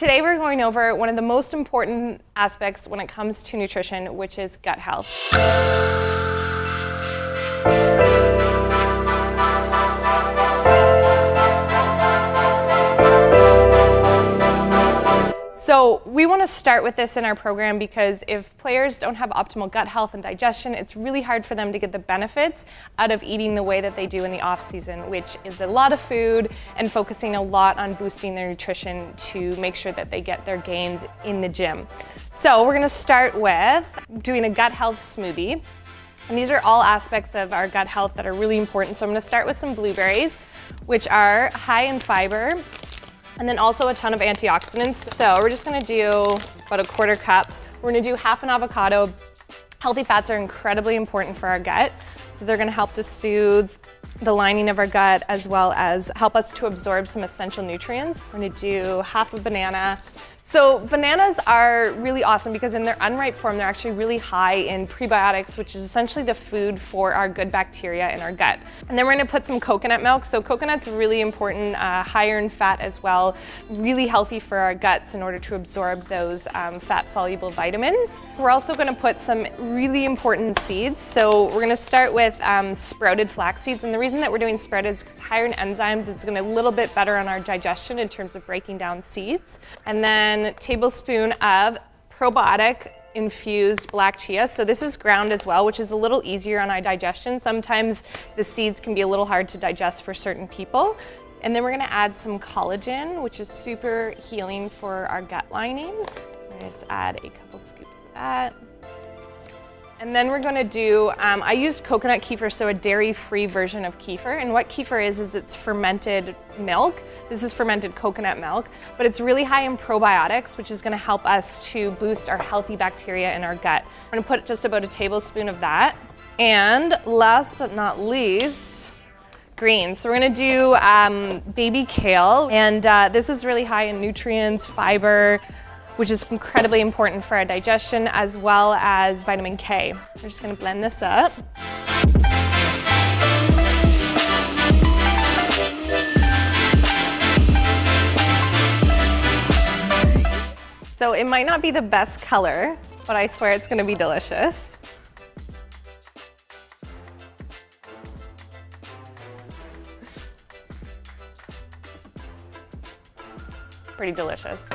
Today we're going over one of the most important aspects when it comes to nutrition, which is gut health. So we want to start with this in our program because if players don't have optimal gut health and digestion, it's really hard for them to get the benefits out of eating the way that they do in the off season, which is a lot of food and focusing a lot on boosting their nutrition to make sure that they get their gains in the gym. So we're going to start with doing a gut health smoothie. And these are all aspects of our gut health that are really important. So I'm going to start with some blueberries, which are high in fiber, and then also a ton of antioxidants. So we're just gonna do about a quarter cup. We're gonna do half an avocado. Healthy fats are incredibly important for our gut. So they're gonna help to soothe the lining of our gut as well as help us to absorb some essential nutrients. We're gonna do half a banana. So bananas are really awesome because in their unripe form, they're actually really high in prebiotics, which is essentially the food for our good bacteria in our gut. And then we're gonna put some coconut milk. So coconut's really important, higher in fat as well, really healthy for our guts in order to absorb those fat-soluble vitamins. We're also gonna put some really important seeds. So we're gonna start with sprouted flax seeds. And the reason that we're doing sprouted is because higher in enzymes, it's gonna a little bit better on our digestion in terms of breaking down seeds. And then a tablespoon of probiotic infused black chia. So this is ground as well, which is a little easier on our digestion. Sometimes the seeds can be a little hard to digest for certain people. And then we're gonna add some collagen, which is super healing for our gut lining. I'm gonna just add a couple scoops of that. And then we're gonna do, I used coconut kefir, so a dairy-free version of kefir. And what kefir is it's fermented milk. This is fermented coconut milk, but it's really high in probiotics, which is gonna help us to boost our healthy bacteria in our gut. I'm gonna put just about a tablespoon of that. And last but not least, greens. So we're gonna do baby kale. And this is really high in nutrients, fiber, which is incredibly important for our digestion, as well as vitamin K. We're just gonna blend this up. So it might not be the best color, but I swear it's gonna be delicious. Pretty delicious.